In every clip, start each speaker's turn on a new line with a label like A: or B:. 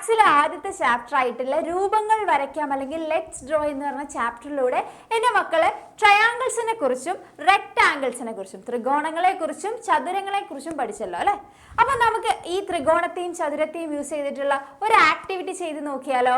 A: മാത്സിലെ ആദ്യത്തെ ചാപ്റ്റർ ആയിട്ടുള്ള രൂപങ്ങൾ വരയ്ക്കാം അല്ലെങ്കിൽ ലെറ്റ്സ് ഡ്രോ എന്ന് പറഞ്ഞ ചാപ്റ്ററിലൂടെ എൻ്റെ മക്കളെ ട്രയാങ്കിൾസിനെ കുറിച്ചും റെക്ടാങ്കിൾസിനെ കുറിച്ചും ത്രികോണങ്ങളെ കുറിച്ചും ചതുരങ്ങളെ കുറിച്ചും പഠിച്ചല്ലോ അല്ലേ. അപ്പൊ നമുക്ക് ഈ ത്രികോണത്തെയും ചതുരത്തെയും യൂസ് ചെയ്തിട്ടുള്ള ഒരു ആക്ടിവിറ്റി ചെയ്ത് നോക്കിയാലോ.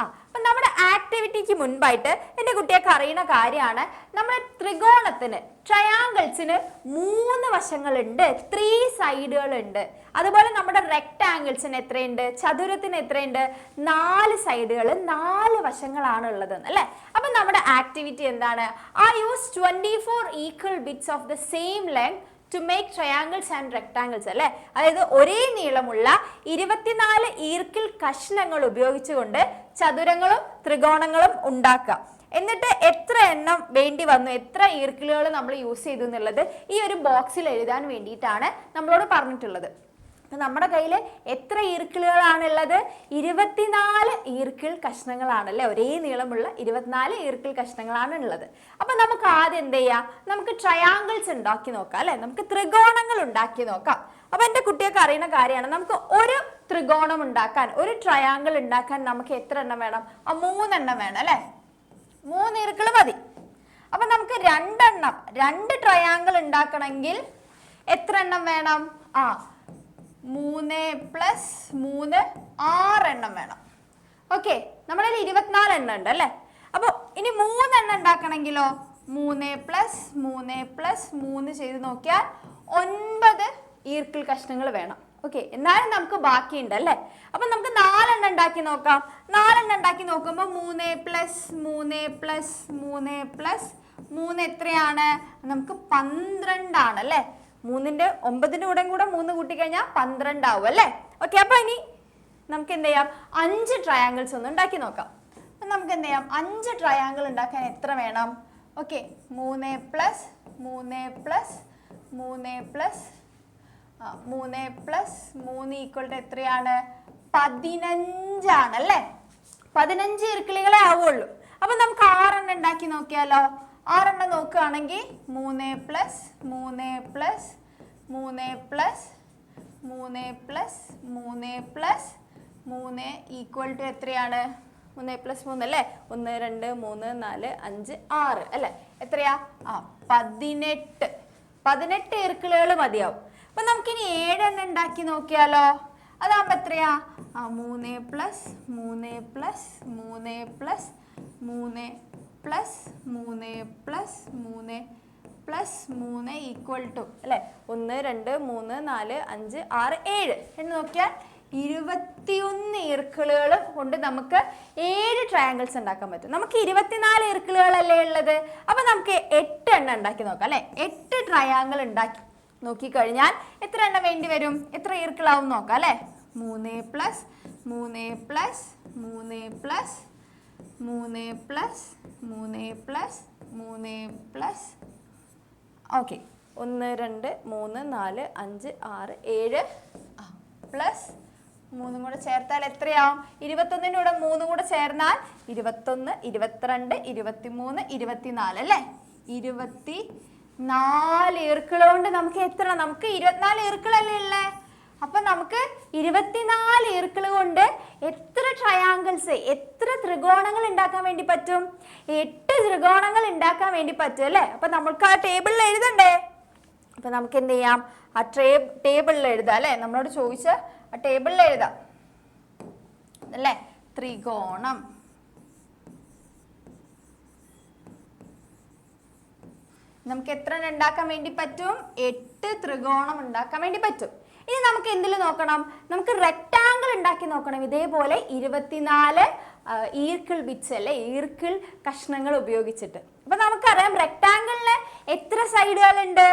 A: അപ്പൊ നമ്മുടെ ആക്ടിവിറ്റിക്ക് മുൻപായിട്ട് എൻ്റെ കുട്ടിയൊക്കെ അറിയുന്ന കാര്യമാണ്, നമ്മുടെ ത്രികോണത്തിന് ട്രയാങ്കിൾസിന് 3 വശങ്ങളുണ്ട്, 3 സൈഡുകളുണ്ട്. അതുപോലെ നമ്മുടെ റെക്ടാങ്കിൾസിന് എത്രയുണ്ട്, ചതുരത്തിന് എത്രയുണ്ട്, 4 സൈഡുകൾ 4 വശങ്ങളാണ് ഉള്ളത് അല്ലേ. അപ്പൊ നമ്മുടെ ആക്ടിവിറ്റി എന്താണ്? I use 24 equal bits of the same length to make triangles and rectangles അല്ലേ. അതായത് ഒരേ നീളമുള്ള 24 ഈർക്കിൽ കഷ്ണങ്ങൾ ഉപയോഗിച്ചുകൊണ്ട് ചതുരങ്ങളും ത്രികോണങ്ങളും ഉണ്ടാക്കാം. എന്നിട്ട് എത്ര എണ്ണം വേണ്ടി വന്നു, എത്ര ഈർക്കിലുകൾ നമ്മൾ യൂസ് ചെയ്തു എന്നുള്ളത് ഈ ഒരു ബോക്സിൽ എഴുതാൻ വേണ്ടിയിട്ടാണ് നമ്മളോട് പറഞ്ഞിട്ടുള്ളത്. അപ്പം നമ്മുടെ കയ്യിൽ എത്ര ഈർക്കിലുകളാണുള്ളത്? 24 ഈർക്കിൽ കഷ്ണങ്ങളാണല്ലേ, ഒരേ നീളമുള്ള 24 ഈർക്കിൽ കഷ്ണങ്ങളാണ് ഉള്ളത്. അപ്പം നമുക്ക് ആദ്യം എന്ത് ചെയ്യാം, നമുക്ക് ട്രയാങ്കിൾസ് ഉണ്ടാക്കി നോക്കാം അല്ലേ, നമുക്ക് ത്രികോണങ്ങൾ ഉണ്ടാക്കി നോക്കാം. അപ്പം എൻ്റെ കുട്ടിയൊക്കെ അറിയുന്ന കാര്യമാണ്, നമുക്ക് ഒരു ത്രികോണം ഉണ്ടാക്കാൻ, ഒരു ട്രയാങ്കിൾ ഉണ്ടാക്കാൻ നമുക്ക് എത്ര എണ്ണം വേണം? 3 എണ്ണം വേണം അല്ലേ, 3 ഈർക്കിൾ മതി. അപ്പം നമുക്ക് 2 ട്രയാങ്കിൾ ഉണ്ടാക്കണമെങ്കിൽ എത്ര എണ്ണം വേണം? 3 + 3 6 എണ്ണം വേണം. ഓക്കെ, നമ്മളിൽ 24 എണ്ണം ഉണ്ട് അല്ലേ. അപ്പോൾ ഇനി 3 എണ്ണം ഉണ്ടാക്കണമെങ്കിലോ 3 + 3 + 3 ചെയ്ത് നോക്കിയാൽ 9 ഈർക്കിൽ കഷ്ണങ്ങൾ വേണം. ഓക്കെ, എന്നാലും നമുക്ക് ബാക്കിയുണ്ട് അല്ലേ. അപ്പം നമുക്ക് 4 എണ്ണം ഉണ്ടാക്കി നോക്കാം. 4 എണ്ണം ഉണ്ടാക്കി നോക്കുമ്പോൾ 3 + 3 + 3 + 3 എത്രയാണ്? നമുക്ക് 12 ആണ് അല്ലേ. 3ന്റെ 9ന്റെ കൂടെ 3 കൂട്ടിക്കഴിഞ്ഞാൽ 12 ആവും അല്ലേ. ഓക്കെ, അപ്പൊ ഇനി നമുക്ക് എന്ത് ചെയ്യാം, 5 ട്രയാങ്കിൾസ് ഒന്ന് ഉണ്ടാക്കി നോക്കാം. അപ്പൊ നമുക്ക് എന്ത് ചെയ്യാം, 5 ട്രയാങ്കിൾ ഉണ്ടാക്കാൻ എത്ര വേണം? ഓക്കെ, 3 + 3 + 3 + 3 = എത്രയാണ്? 15 ആണല്ലേ. 15 ഈർക്കിലുകളെ ആവുള്ളൂ. അപ്പൊ നമുക്ക് 6 എണ്ണം ഉണ്ടാക്കി നോക്കിയാലോ. 6 എണ്ണം നോക്കുകയാണെങ്കിൽ 3 + 3 + 3 + 3 + 3 + 3 = എത്രയാണ്? 3 + 3 അല്ലേ, 1 2 3 4 5 6 അല്ലേ. എത്രയാ? 18 ഈർക്കിലുകൾ മതിയാവും. അപ്പൊ നമുക്കിനി 7 എണ്ണം ഉണ്ടാക്കി നോക്കിയാലോ. അതാകുമ്പോ എത്രയാ? 3 + 3 + 3 + 3 + 3 + 3 + 3 = അല്ലേ 1 2 3 4 5 6 7 എന്ന് നോക്കിയാൽ 21 ഈർക്കിളുകൾ കൊണ്ട് നമുക്ക് 7 ട്രയാങ്കിൾസ് ഉണ്ടാക്കാൻ പറ്റും. നമുക്ക് 24 ഈർക്കിളുകളല്ലേ ഉള്ളത്. അപ്പൊ നമുക്ക് 8 എണ്ണം ഉണ്ടാക്കി നോക്കാം അല്ലെ. 8 ട്രയാങ്കിൾ ഉണ്ടാക്കി നോക്കിക്കഴിഞ്ഞാൽ എത്ര എണ്ണം വേണ്ടി വരും, എത്ര ഈർക്കിളാവും നോക്കാം അല്ലെ. 3 + 3 + 3 + 3 + 3 + 3 ഓക്കെ 1 2 3 4 5 6 7 പ്ലസ് 3 കൂടെ ചേർത്താൽ എത്രയാവും? 21ന്റെ കൂടെ 3 കൂടെ ചേർന്നാൽ 21 22 23 24 അല്ലേ. 24 ഈർക്കിൾ കൊണ്ട് നമുക്ക് എത്ര, നമുക്ക് 24 ഈർക്കിളല്ലേ ഉള്ളേ. അപ്പൊ നമുക്ക് 24 ഈർക്കിൾ കൊണ്ട് എത്ര ട്രയാങ്കിൾസ്, എത്ര ത്രികോണങ്ങൾ ഉണ്ടാക്കാൻ വേണ്ടി പറ്റും? 8 ത്രികോണങ്ങൾ ഉണ്ടാക്കാൻ വേണ്ടി പറ്റും അല്ലേ. അപ്പൊ നമുക്ക് ആ ടേബിളിൽ എഴുതണ്ടേ. അപ്പൊ നമുക്ക് എന്ത് ചെയ്യാം, ആ ടേബിളിൽ എഴുതാം അല്ലെ. നമ്മളോട് ചോദിച്ച ആ ടേബിളിൽ എഴുതാം അല്ലേ. ത്രികോണം നമുക്ക് എത്ര ഉണ്ടാക്കാൻ വേണ്ടി പറ്റും? 8 ത്രികോണം ഉണ്ടാക്കാൻ വേണ്ടി പറ്റും. ഇനി നമുക്ക് എന്തിൽ നോക്കണം, നമുക്ക് റെക്ടാങ്കിൾ ഉണ്ടാക്കി നോക്കണം. ഇതേപോലെ 24 ഈർക്കിൾ ബിറ്റ്സ് അല്ലെ, ഈർക്കിൾ കഷ്ണങ്ങൾ ഉപയോഗിച്ചിട്ട്. അപ്പൊ നമുക്കറിയാം റെക്ടാങ്കിളിന് എത്ര സൈഡുകളുണ്ട്?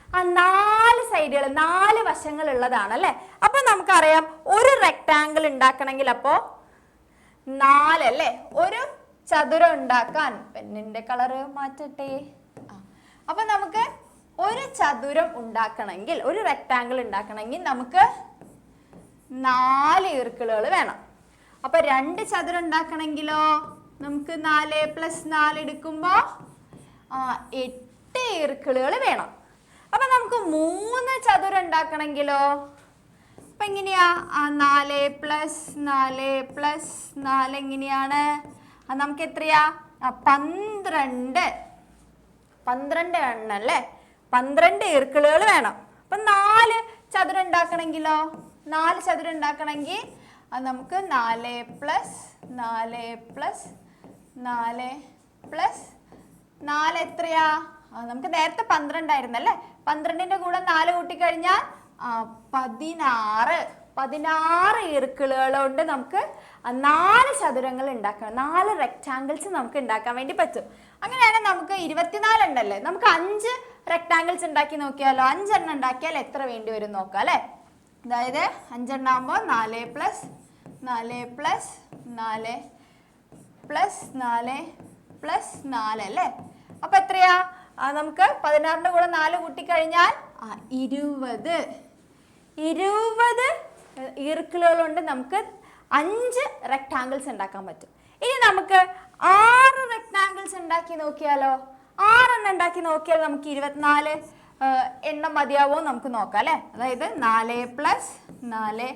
A: 4 സൈഡുകൾ, 4 വശങ്ങൾ ഉള്ളതാണ് അല്ലെ. അപ്പൊ നമുക്കറിയാം ഒരു റെക്ടാങ്കിൾ ഉണ്ടാക്കണമെങ്കിൽ അപ്പോ 4 അല്ലേ. ഒരു ചതുരം ഉണ്ടാക്കാൻ പെന്നിന്റെ കളറ് മാറ്റട്ടെ. അപ്പൊ നമുക്ക് ഒരു ചതുരം ഉണ്ടാക്കണമെങ്കിൽ, ഒരു റെക്ടാങ്കിൾ ഉണ്ടാക്കണമെങ്കിൽ നമുക്ക് 4 ഈർക്കിളുകൾ വേണം. അപ്പൊ 2 ചതുരം ഉണ്ടാക്കണമെങ്കിലോ നമുക്ക് 4 + 4 എടുക്കുമ്പോ 8 ഈർക്കിളുകൾ വേണം. അപ്പൊ നമുക്ക് 3 ചതുരം ഉണ്ടാക്കണമെങ്കിലോ അപ്പം എങ്ങനെയാ 4 + 4 + 4 എങ്ങനെയാണ്? നമുക്ക് എത്രയാ? 12 എണ്ണം അല്ലേ? 12 ഈർക്കിളുകൾ വേണം. അപ്പം 4 ചതുരം ഉണ്ടാക്കണമെങ്കിലോ? 4 ചതുരം ഉണ്ടാക്കണമെങ്കിൽ നമുക്ക് 4 + 4 + 4 + 4 എത്രയാ? നമുക്ക് നേരത്തെ 12 ആയിരുന്നല്ലേ? 12ന്റെ കൂടെ 4 കൂട്ടിക്കഴിഞ്ഞാൽ 16 ഈർക്കിളുകൾ കൊണ്ട് നമുക്ക് 4 ചതുരങ്ങൾ ഉണ്ടാക്കാം. 4 റെക്ടാങ്കിൾസ് നമുക്ക് ഉണ്ടാക്കാൻ വേണ്ടി പറ്റും. അങ്ങനെയാണെങ്കിൽ നമുക്ക് 24 ഉണ്ടല്ലേ? നമുക്ക് 5 റെക്ടാങ്കിൾസ് ഉണ്ടാക്കി നോക്കിയാലോ? 5 എണ്ണം ഉണ്ടാക്കിയാൽ എത്ര വേണ്ടി വരും നോക്കാം അല്ലേ? അതായത് 5 എണ്ണം ആകുമ്പോൾ 4 + 4 + 4 + 4 + 4 അല്ലേ? അപ്പൊ എത്രയാ? നമുക്ക് 16ന്റെ കൂടെ 4 കൂട്ടിക്കഴിഞ്ഞാൽ 20 ഈർക്കിളുകൾ കൊണ്ട് നമുക്ക് 5 റെക്ടാങ്കിൾസ് ഉണ്ടാക്കാൻ പറ്റും. ഇനി നമുക്ക് 6 റെക്ടാങ്കിൾസ് ഉണ്ടാക്കി നോക്കിയാലോ? 6 എണ്ണം ഉണ്ടാക്കി നോക്കിയാൽ നമുക്ക് 24 എണ്ണം മതിയാവോ നമുക്ക് നോക്കാം അല്ലേ? അതായത് 4 + 4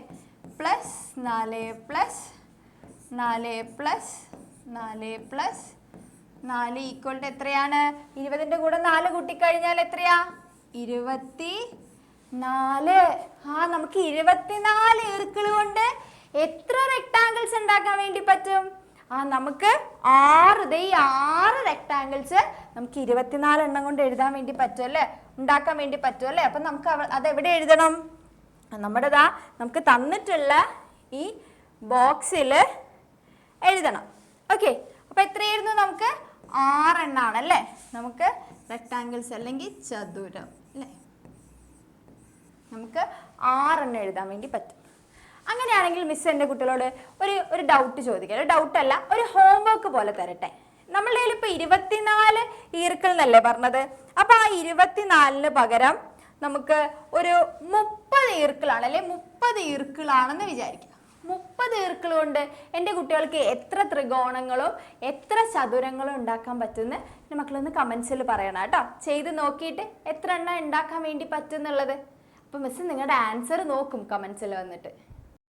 A: + 4 + 4 + 4 + 4 = എത്രയാണ്? 20ന്റെ കൂടെ 4 കൂട്ടിക്കഴിഞ്ഞാൽ എത്രയാ? 24. നമുക്ക് 24 ഈർക്കിൾ കൊണ്ട് എത്ര റെക്ടാങ്കിൾസ് ഉണ്ടാക്കാൻ വേണ്ടി പറ്റും? നമുക്ക് 6 റെക്ടാങ്കിൾസ് നമുക്ക് 24 എണ്ണം കൊണ്ട് എഴുതാൻ വേണ്ടി പറ്റും അല്ലേ? ഉണ്ടാക്കാൻ വേണ്ടി പറ്റും അല്ലേ? അപ്പം നമുക്ക് അതെവിടെ എഴുതണം? നമുക്ക് തന്നിട്ടുള്ള ഈ ബോക്സിൽ എഴുതണം. ഓക്കെ, അപ്പം എത്രയായിരുന്നു? നമുക്ക് 6 എണ്ണമാണ് അല്ലേ? നമുക്ക് റെക്ടാങ്കിൾസ് അല്ലെങ്കിൽ ചതുരം അല്ലേ? നമുക്ക് 6 എണ്ണം എഴുതാൻ വേണ്ടി പറ്റും. അങ്ങനെയാണെങ്കിൽ മിസ് എൻ്റെ കുട്ടികളോട് ഒരു ഡൗട്ട് ചോദിക്കാം. ഒരു ഡൗട്ടല്ല, ഒരു ഹോംവർക്ക് പോലെ തരട്ടെ. നമ്മളുടെ കയ്യിൽ ഇപ്പോൾ 24 ഈർക്കിൾ എന്നല്ലേ പറഞ്ഞത്? അപ്പോൾ ആ 24ന് പകരം നമുക്ക് ഒരു 30 ഈർക്കിളാണ് അല്ലെ? 30 ഈർക്കിളാണെന്ന് വിചാരിക്കുക. 30 ഈർക്കിൾ കൊണ്ട് എൻ്റെ കുട്ടികൾക്ക് എത്ര ത്രികോണങ്ങളും എത്ര ചതുരങ്ങളും ഉണ്ടാക്കാൻ പറ്റുമെന്ന് എൻ്റെ മക്കളൊന്ന് കമൻസിൽ പറയണം കേട്ടോ. ചെയ്ത് നോക്കിയിട്ട് എത്ര എണ്ണം ഉണ്ടാക്കാൻ വേണ്ടി പറ്റും എന്നുള്ളത്. അപ്പോൾ മിസ് നിങ്ങളുടെ ആൻസർ നോക്കും കമൻസിൽ വന്നിട്ട്.